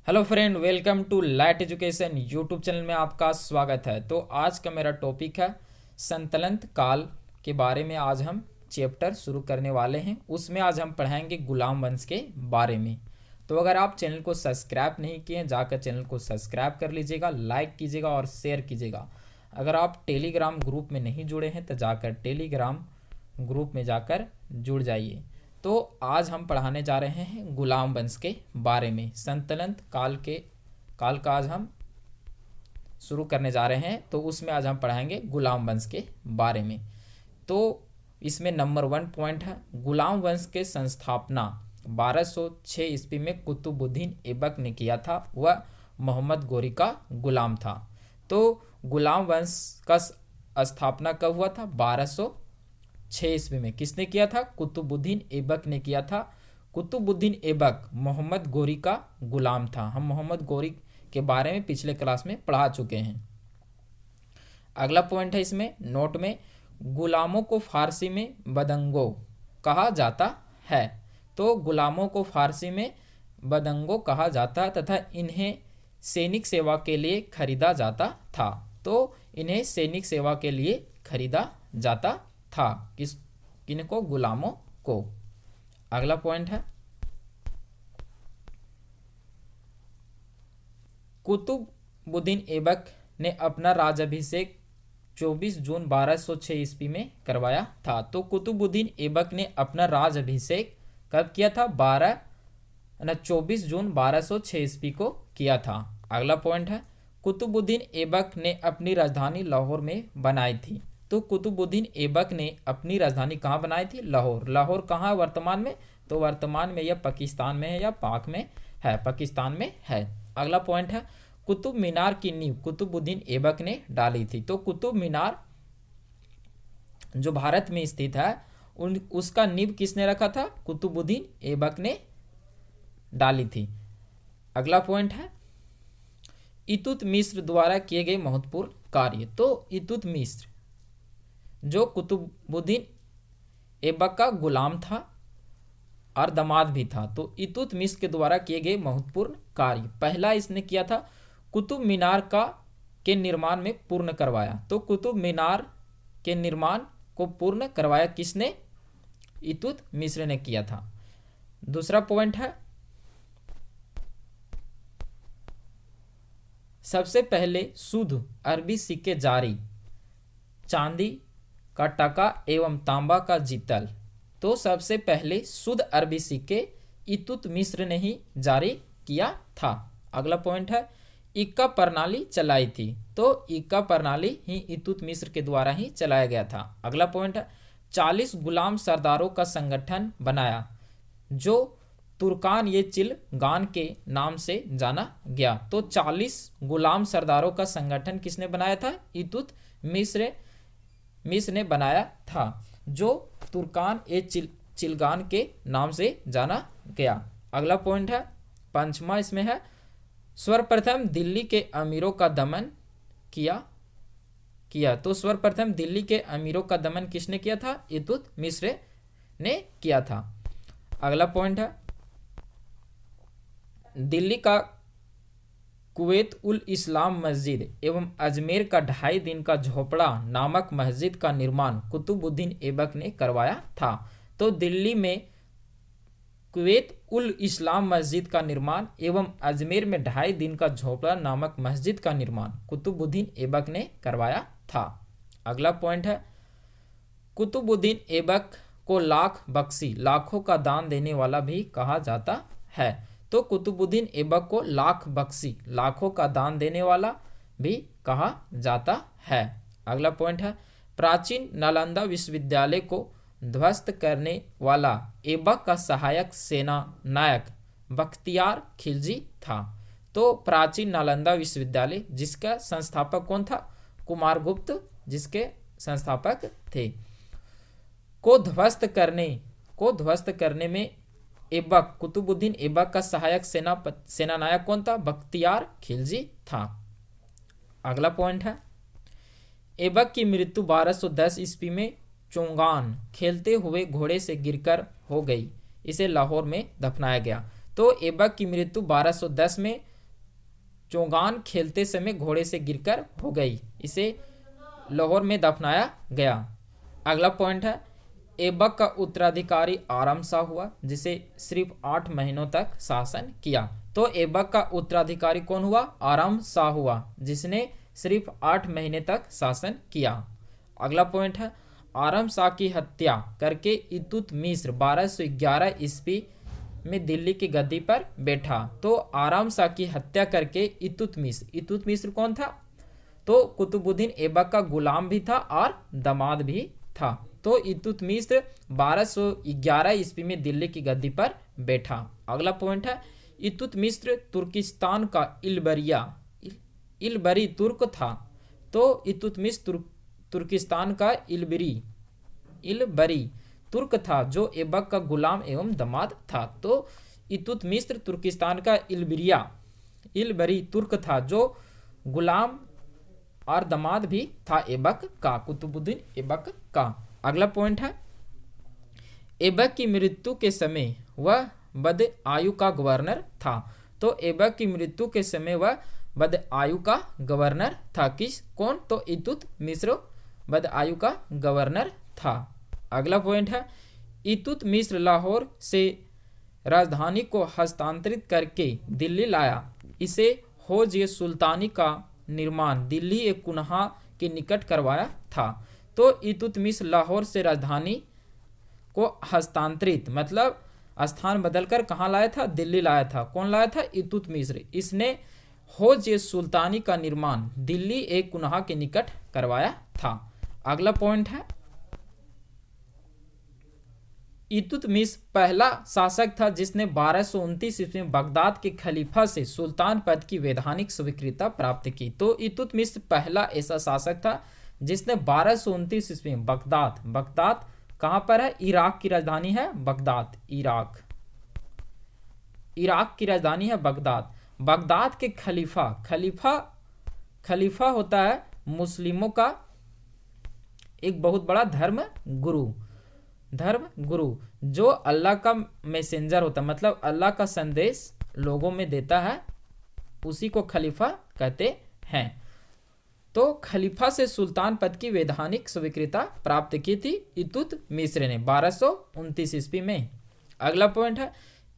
Hello friend, welcome to light education YouTube channel में आपका स्वागत है। तो आज का मेरा टॉपिक है सल्तनत काल के बारे में। आज हम चैप्टर शुरू करने वाले हैं। उसमें आज हम पढ़ाएंगे गुलाम वंश के बारे में। तो अगर आप चैनल को सब्सक्राइब नहीं किए जाकर चैनल को सब्सक्राइब कर लीजिएगा, लाइक कीजिएगा और शेयर कीजिएगा। अगर आप टेलीग्राम ग्रुप में नहीं जुड़े हैं तो जाकर टेलीग्राम ग्रुप में जाकर जुड़ जाइए। तो आज हम पढ़ाने जा रहे हैं गुलाम वंश के बारे में। सल्तनत काल का आज हम शुरू करने जा रहे हैं। तो उसमें आज हम पढ़ाएंगे गुलाम वंश के बारे में। तो इसमें नंबर 1 पॉइंट है, गुलाम वंश के संस्थापना 1206 ईस्वी में कुतुबुद्दीन ऐबक ने किया था। वह मोहम्मद गोरी का गुलाम था। तो गुलाम वंश का स्थापना कब हुआ था? 1206 ईस्वी में। किसने किया था? कुतुबुद्दीन ऐबक ने किया था। कुतुबुद्दीन ऐबक मोहम्मद गोरी का गुलाम था। हम मोहम्मद गोरी के बारे में पिछले क्लास में पढ़ा चुके हैं। अगला पॉइंट है इसमें नोट में, गुलामों को फारसी में बदंगो कहा जाता है। तो गुलामों को फारसी में बदंगो कहा जाता है तथा इन्हें सैनिक सेवा के लिए खरीदा जाता था। तो इन्हें सैनिक सेवा के लिए खरीदा जाता था। किनको? गुलामों को। अगला पॉइंट है, कुतुबुद्दीन ऐबक ने अपना राज्याभिषेक 24 जून 1206 ईस्वी में करवाया था। तो कुतुबुद्दीन ऐबक ने अपना राज्याभिषेक कब किया था? 24 जून 1206 ईस्वी को किया था। अगला पॉइंट है, कुतुबुद्दीन ऐबक ने अपनी राजधानी लाहौर में बनाई थी। तो कुतुबुद्दीन ऐबक ने अपनी राजधानी कहाँ बनाई थी? लाहौर। लाहौर कहाँ है वर्तमान में? तो वर्तमान में यह पाकिस्तान में है या पाक में है? पाकिस्तान में है। अगला पॉइंट है, कुतुब मीनार की नींव कुतुबुद्दीन ऐबक ने डाली थी। तो कुतुब मीनार जो भारत में स्थित है उसका नींव किसने रखा था? कुतुबुद्दीन ऐबक ने डाली थी। अगला पॉइंट है, इल्तुतमिश द्वारा किए गए महत्वपूर्ण कार्य। तो इल्तुतमिश जो कुतुबुद्दीन ऐबक का गुलाम था और दामाद भी था। तो इल्तुतमिश के द्वारा किए गए महत्वपूर्ण कार्य, पहला इसने किया था कुतुब मीनार के निर्माण में पूर्ण करवाया। तो कुतुब मीनार के निर्माण को पूर्ण करवाया किसने? इल्तुतमिश ने किया था। दूसरा पॉइंट है, सबसे पहले शुद्ध अरबी सिक्के जारी, चांदी का टका एवं तांबा का जितल। तो सबसे पहले शुद्ध अरबी सिक्के इल्तुतमिश ने ही जारी किया था। अगला पॉइंट है, इक्का प्रणाली चलाई थी। तो इक्का प्रणाली ही इल्तुतमिश के द्वारा ही चलाया गया था। अगला पॉइंट है, 40 गुलाम सरदारों का संगठन बनाया जो तुर्कान ये चिलगान के नाम से जाना गया। तो 40 गुलाम सरदारों का संगठन किसने बनाया था? इल्तुतमिश ने बनाया था, जो तुर्कान ए चिलगान के नाम से जाना गया। अगला पॉइंट है, पंचमा इसमें है, सर्वप्रथम दिल्ली के अमीरों का दमन किया। तो सर्वप्रथम दिल्ली के अमीरों का दमन किसने किया था? इल्तुतमिश ने किया था। अगला पॉइंट है, दिल्ली का कुवैत उल इस्लाम मस्जिद एवं अजमेर का 2.5 दिन का झोपड़ा नामक मस्जिद का निर्माण कुतुबुद्दीन ऐबक ने करवाया था। तो दिल्ली में कुवैत उल इस्लाम मस्जिद का निर्माण एवं अजमेर में 2.5 दिन का झोपड़ा नामक मस्जिद का निर्माण कुतुबुद्दीन ऐबक ने करवाया था। अगला पॉइंट है, कुतुबुद्दीन ऐबक को लाख बख्शी, लाखों का दान देने वाला भी कहा जाता है। तो कुतुबुद्दीन ऐबक को लाख बख्शी, लाखों का दान देने वाला भी कहा जाता है। अगला पॉइंट है, प्राचीन नालंदा विश्वविद्यालय को ध्वस्त करने वाला ऐबक का सहायक सेना नायक बख्तियार खिलजी था। तो प्राचीन नालंदा विश्वविद्यालय जिसका संस्थापक कौन था? कुमारगुप्त जिसके संस्थापक थे। को ध्वस्त करने में ऐबक कुतुबुद्दीन ऐबक का सहायक सेना नायक कौन था? बख्तियार खिलजी था। अगला पॉइंट है, ऐबक की मृत्यु 1210 ईस्वी में चोंगान खेलते हुए घोड़े से गिरकर हो गई। इसे लाहौर में दफनाया गया। तो ऐबक की मृत्यु 1210 में चौगान खेलते समय घोड़े से गिरकर हो गई, इसे लाहौर में दफनाया गया। अगला पॉइंट है ऐबक का उत्तराधिकारी आराम शाह हुआ, जिसे सिर्फ 8 महीनों तक शासन किया। तो ऐबक का उत्तराधिकारी कौन हुआ? आराम शाह हुआ, जिसने सिर्फ 8 महीने तक शासन किया। अगला पॉइंट है आराम शाह की हत्या करके इल्तुतमिश 1211 ईस्वी में दिल्ली की गद्दी पर बैठा। तो आराम शाह की हत्या करके इल्तुतमिश कौन था? तो कुतुबुद्दीन ऐबक का गुलाम भी था और दामाद भी था। तो इल्तुतमिश 1211 ईस्वी में दिल्ली की गद्दी पर बैठा। अगला पॉइंट है इल्तुतमिश तुर्किस्तान का इलबरी तुर्क था। तो इल्तुतमिश तुर्किस्तान का इलबरी तुर्क था, जो ऐबक का गुलाम एवं दामाद था। तो इल्तुतमिश तुर्किस्तान का इलबरी तुर्क था, जो गुलाम और दामाद भी था ऐबक का, कुतुबुद्दीन ऐबक का। अगला पॉइंट है ऐबक की मृत्यु के समय वह बद-आयु का गवर्नर था। तो ऐबक की मृत्यु के समय वह बद-आयु का गवर्नर था। कौन? तो इल्तुतमिश बद-आयु का गवर्नर था। अगला पॉइंट है इल्तुतमिश लाहौर से राजधानी को हस्तांतरित करके दिल्ली लाया। इसे हौज-ए-सुल्तानी का निर्माण दिल्ली एक कुनहा के निकट करवाया था। तो इल्तुतमिश लाहौर से राजधानी को हस्तांतरित मतलब स्थान बदलकर कहाँ लाया था? दिल्ली लाया था। कौन लाया था? इल्तुतमिश। इसने हौज-ए-सुल्तानी का निर्माण दिल्ली एक कुनहा के निकट करवाया था। अगला पॉइंट है इल्तुतमिश पहला शासक था जिसने 1229 ईस्वी में बगदाद के खलीफा से सुल्तान पद की वैधानिक स्वीकृति प्राप्त की। तो इल्तुतमिश पहला ऐसा शासक था जिसने 1229 ईस्वी में बगदाद कहाँ पर है? इराक की राजधानी है बगदाद। इराक की राजधानी है बगदाद। बगदाद के खलीफा होता है मुस्लिमों का एक बहुत बड़ा धर्म गुरु, जो अल्लाह का मैसेंजर होता है, मतलब अल्लाह का संदेश लोगों में देता है, उसी को खलीफा कहते हैं। तो खलीफा से सुल्तान पद की वैधानिक स्वीकृति प्राप्त की थी इल्तुतमिश ने 1229 ईस्वी में। अगला पॉइंट है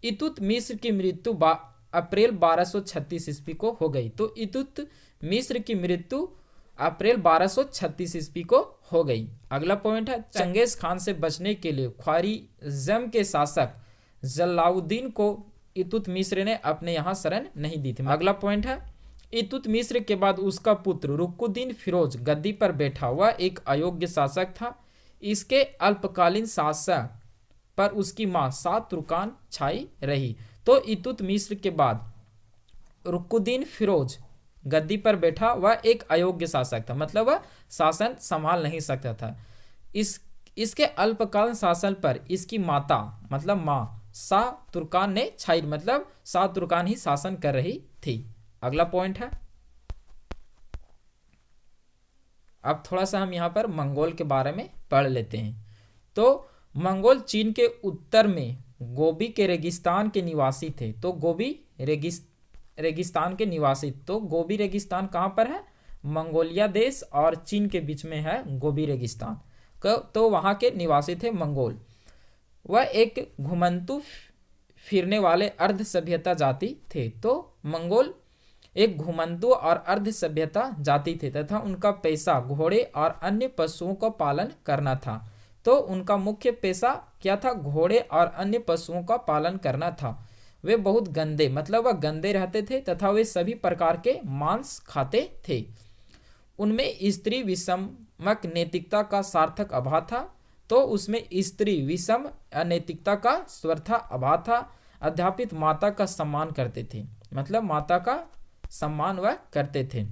इल्तुतमिश की मृत्यु अप्रैल 1236 ईस्वी को हो गई। तो इल्तुतमिश की मृत्यु अप्रैल 1236 ईस्वी को हो गई। अगला पॉइंट है चंगेज खान से बचने के लिए ख्वारिज़म के शासक जलालुद्दीन को इल्तुतमिश ने अपने यहाँ शरण नहीं दी थी। अगला पॉइंट है इल्तुतमिश के बाद उसका पुत्र रुकुद्दीन फिरोज गद्दी पर बैठा। वह एक अयोग्य शासक था। इसके अल्पकालीन शासन पर उसकी मां शाह तुर्कान छाई रही। तो इल्तुतमिश के बाद रुकुद्दीन फिरोज गद्दी पर बैठा। वह एक अयोग्य शासक था, मतलब वह शासन संभाल नहीं सकता था। इसके अल्पकालीन शासन पर इसकी माता मतलब मां शाह तुर्कान ने छाई, मतलब शाह तुर्कान ही शासन कर रही थी। अगला पॉइंट है अब थोड़ा सा हम यहाँ पर मंगोल के बारे में पढ़ लेते हैं। तो मंगोल चीन के उत्तर में गोबी के रेगिस्तान के निवासी थे। तो गोबी रेगिस्तान के निवासी। तो गोबी रेगिस्तान कहाँ पर है? मंगोलिया देश और चीन के बीच में है गोबी रेगिस्तान। तो वहाँ के निवासी थे मंगोल। वह एक घुमंतु फिरने वाले अर्ध सभ्यता जाति थे। तो मंगोल एक घुमंतु और अर्ध सभ्यता जाति थे तथा उनका पेशा घोड़े और अन्य पशुओं का पालन करना था। तो उनका मुख्य पेशा क्या था? घोड़े और अन्य पशुओं का पालन करना था। वे बहुत गंदे, मतलब वह गंदे रहते थे तथा वे सभी प्रकार के मांस खाते थे। उनमें स्त्री विषमक नैतिकता का सार्थक अभाव था। तो उसमें स्त्री विषम अनैतिकता का स्वतः अभाव था। अध्यापित माता का सम्मान करते थे, मतलब माता का सम्मान वह करते थे।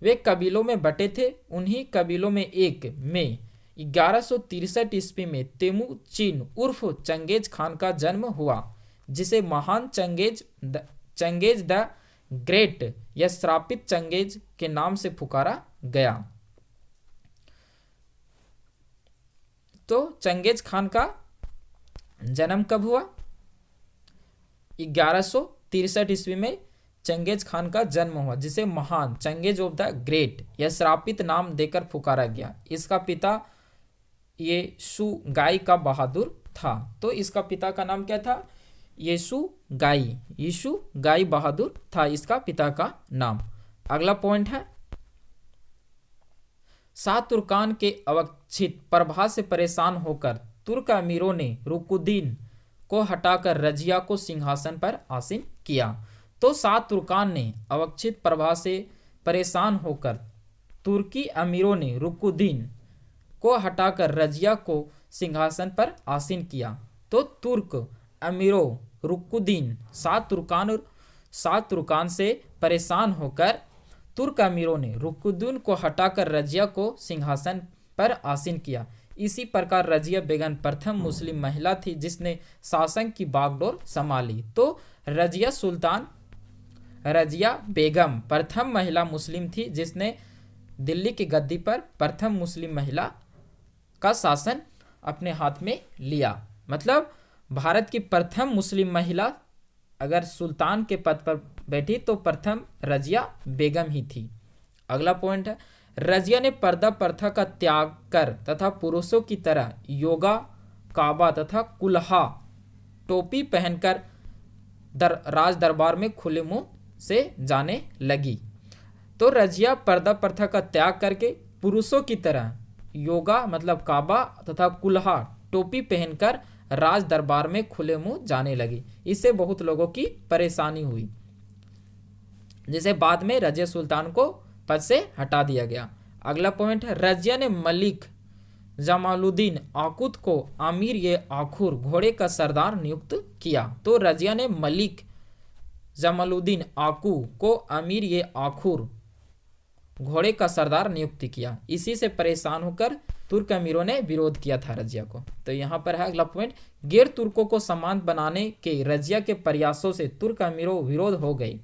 वे कबीलों में बटे थे। उन्हीं कबीलों में एक में 1163 ईस्वी में तेमुचिन उर्फ चंगेज खान का जन्म हुआ, जिसे महान चंगेज द ग्रेट या श्रापित चंगेज के नाम से पुकारा गया। तो चंगेज खान का जन्म कब हुआ? 1163 ईस्वी में चंगेज खान का जन्म हुआ, जिसे महान चंगेज ऑफ द ग्रेट यह श्रापित नाम देकर पुकारा गया। इसका पिता येसुगाई का बहादुर था। तो इसका पिता का नाम क्या था? येसुगाई बहादुर था इसका पिता का नाम। अगला पॉइंट है, शाह तुर्कान के अवक्षित प्रभाव से परेशान होकर तुर्क अमीरों ने रुकुद्दीन को हटाकर रजिया को सिंहासन पर आसीन किया। तो शाह तुर्कान ने अवक्षित प्रभाव से परेशान होकर तुर्की अमीरों ने रुकुद्दीन को हटाकर रजिया को सिंहासन पर आसीन किया। तो तुर्क अमीरों रुकुद्दीन शाह तुर्कान से परेशान होकर तुर्क अमीरों ने रुकुद्दीन को हटाकर रजिया को सिंहासन पर आसीन किया। इसी प्रकार रजिया बेगम प्रथम मुस्लिम महिला थी जिसने शासन की बागडोर संभाली। तो रजिया बेगम प्रथम महिला मुस्लिम थी जिसने दिल्ली की गद्दी पर प्रथम मुस्लिम महिला का शासन अपने हाथ में लिया। मतलब भारत की प्रथम मुस्लिम महिला अगर सुल्तान के पद पर बैठी तो प्रथम रजिया बेगम ही थी। अगला पॉइंट है, रजिया ने पर्दा प्रथा का त्याग कर तथा पुरुषों की तरह योगा, काबा तथा कुल्हा टोपी पहनकर राज दरबार में खुले मुंह से जाने लगी। तो रजिया पर्दा प्रथा का त्याग करके पुरुषों की तरह योगा मतलब काबा तथा कुल्हा टोपी पहनकर राज दरबार में खुले मुंह जाने लगी। इससे बहुत लोगों की परेशानी हुई, जिसे बाद में रजिया सुल्तान को पद से हटा दिया गया। अगला पॉइंट है, रजिया ने मलिक जमालुद्दीन आकुत को अमीर ये आखुर घोड़े का सरदार नियुक्त किया। तो रजिया ने मलिक जमालुद्दीन आकू को अमीर ये आखुर घोड़े का सरदार नियुक्त किया। इसी से परेशान होकर तुर्क अमीरों ने विरोध किया था रजिया को। तो यहाँ पर है अगला पॉइंट, गैर तुर्कों को समान बनाने के रजिया के प्रयासों से तुर्क अमीरों विरोध हो गई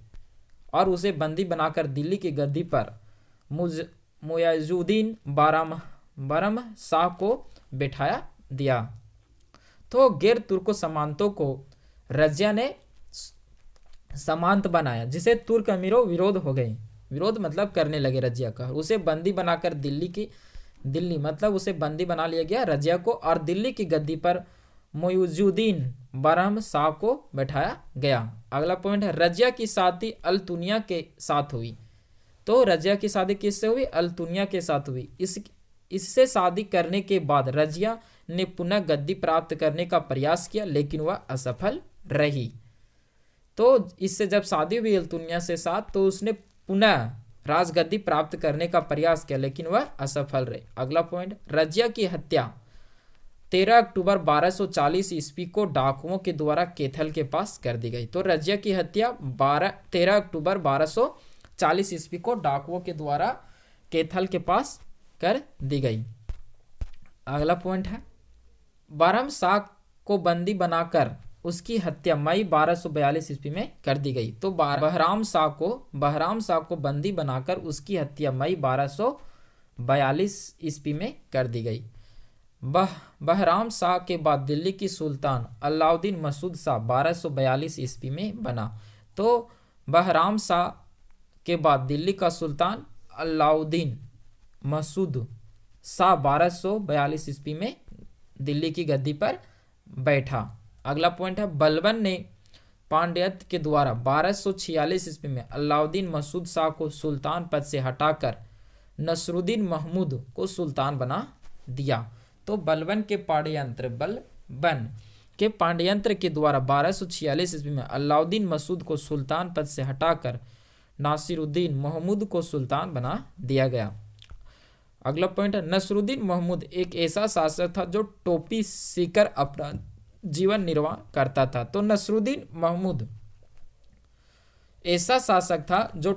और उसे बंदी बनाकर दिल्ली की गद्दी पर मुइजुद्दीन बारम शाह को बैठाया दिया। तो गैर तुर्को सामंतों को रजिया ने सामंत बनाया, जिसे तुर्क अमीरों विरोध हो गए, विरोध मतलब करने लगे रजिया का। उसे बंदी बनाकर दिल्ली मतलब उसे बंदी बना लिया गया रजिया को, और दिल्ली की गद्दी पर मुइजुद्दीन बारम शाह को बैठाया गया। अगला पॉइंट है, रजिया की शादी अल-तुनिया के साथ हुई। तो रजिया की शादी किससे हुई? अल-तुनिया के साथ हुई। इससे शादी करने के बाद रजिया ने पुनः गद्दी प्राप्त करने का प्रयास किया, लेकिन वह असफल रही। तो इससे जब शादी हुई अल-तुनिया से साथ, तो उसने पुनः राजगद्दी प्राप्त करने का प्रयास किया, लेकिन वह असफल रहे। अगला पॉइंट, रजिया की हत्या 13 अक्टूबर 1240 ईस्वी को डाकुओं के द्वारा कैथल के पास कर दी गई। तो रजिया की हत्या 13 अक्टूबर 1240 ईस्वी को डाकुओं के द्वारा कैथल के पास कर दी गई। अगला पॉइंट है, बारम शाह को बंदी बनाकर उसकी हत्या मई 1242 ईस्वी में कर दी गई। तो बहराम शाह को बंदी बनाकर उसकी हत्या मई 1242 ईस्वी में कर दी गई। बहराम शाह के बाद दिल्ली की सुल्तान अलाउद्दीन मसूद शाह 1242 ईस्वी में बना। तो बहराम शाह के बाद दिल्ली का सुल्तान अलाउद्दीन मसूद शाह 1242 ईस्वी में दिल्ली की गद्दी पर बैठा। अगला पॉइंट है, बलबन ने पांड्यत्य के द्वारा 1246 ईस्वी में अलाउद्दीन मसूद शाह को सुल्तान पद से हटाकर नसरुद्दीन महमूद को सुल्तान बना दिया। तो बलबन के पांड्यंत्र के द्वारा 1246 ईस्वी में अलाउद्दीन मसूद को सुल्तान पद से हटाकर नासिरुद्दीन महमूद को सुल्तान बना दिया गया। अगला पॉइंट है, नसरुद्दीन महमूद एक ऐसा शासक था जो टोपी सीकर अपना जीवन निर्वाह करता था। तो नसरुद्दीन महमूद ऐसा शासक था जो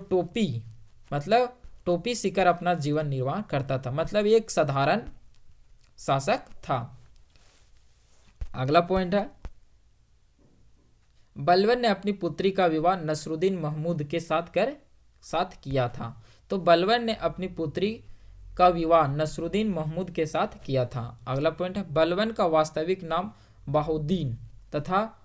टोपी सीकर अपना जीवन निर्वाह करता था, मतलब एक साधारण शासक था। अगला पॉइंट है, बलबन ने अपनी पुत्री का विवाह नसरुद्दीन महमूद के साथ किया था। तो बलबन ने अपनी पुत्री का विवाह नसरुद्दीन महमूद के साथ किया था। अगला पॉइंट है, बलबन का वास्तविक नाम बहाउद्दीन तथा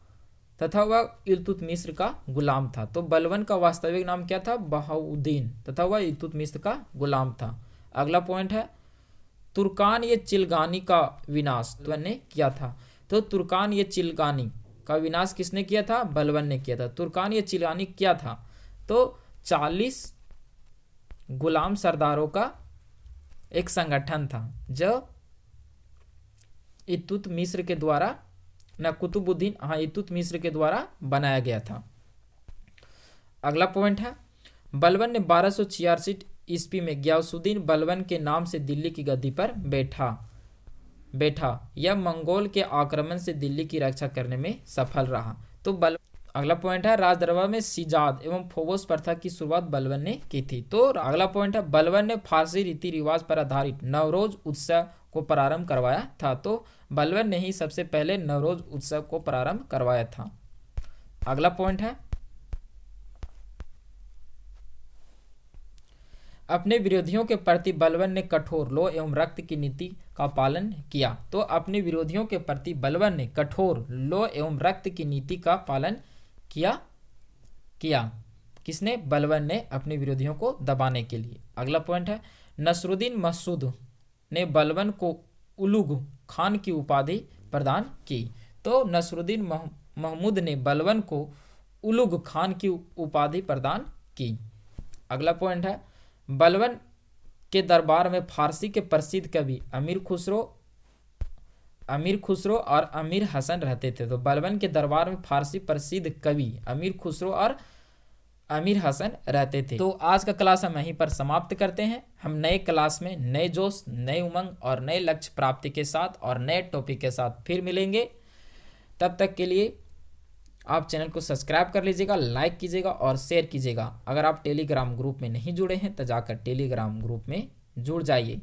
तथा वह इल्तुतमिश का गुलाम था। तो बलबन का वास्तविक नाम क्या था? बहाउद्दीन, तथा वह इल्तुतमिश का गुलाम था। अगला पॉइंट है तुर्कान ये चिलगानी का विनाश बलबन ने किया था। तो तुर्कान ये चिलगानी का विनाश किसने किया था? बलबन ने किया था। तुर्कान ये चिलगानी क्या था? तो 40 गुलाम सरदारों का एक संगठन था जो इल्तुतमिश के द्वारा कुतुबुद्दीन इल्तुतमिश के द्वारा बनाया गया था। अगला पॉइंट है बलबन ने 1286 ईस्वी में गयासुद्दीन बलबन के नाम से दिल्ली की गद्दी पर बैठा। यह मंगोल के आक्रमण से दिल्ली की रक्षा करने में सफल रहा। तो अगला पॉइंट है राज दरबार में सिजाद एवं फोबोस प्रथा की शुरुआत बलबन ने की थी। तो अगला पॉइंट है बलबन ने फारसी रीति रिवाज पर आधारित नवरोज उत्सव को प्रारंभ करवाया था। तो बलबन ने ही सबसे पहले नवरोज उत्सव को प्रारंभ करवाया था। अगला पॉइंट है अपने विरोधियों के प्रति बलबन ने कठोर लौ एवं रक्त की नीति का पालन किया। तो अपने विरोधियों के प्रति बलबन ने कठोर लौ एवं रक्त की नीति का पालन किया। किसने? बलबन ने अपने विरोधियों को दबाने के लिए। अगला पॉइंट है नसरुद्दीन महसूद ने बलबन को उलुग खान की उपाधि प्रदान की। तो नसरुद्दीन महमूद ने बलबन को उलुग खान की उपाधि प्रदान की। अगला पॉइंट है बलबन के दरबार में फारसी के प्रसिद्ध कवि अमीर खुसरो और अमीर हसन रहते थे। तो बलबन के दरबार में फारसी प्रसिद्ध कवि अमीर खुसरो और अमीर हसन रहते थे। तो आज का क्लास हम यहीं पर समाप्त करते हैं। हम नए क्लास में नए जोश, नए उमंग और नए लक्ष्य प्राप्ति के साथ और नए टॉपिक के साथ फिर मिलेंगे। तब तक के लिए आप चैनल को सब्सक्राइब कर लीजिएगा, लाइक कीजिएगा और शेयर कीजिएगा। अगर आप टेलीग्राम ग्रुप में नहीं जुड़े हैं तो जाकर टेलीग्राम ग्रुप में जुड़ जाइए।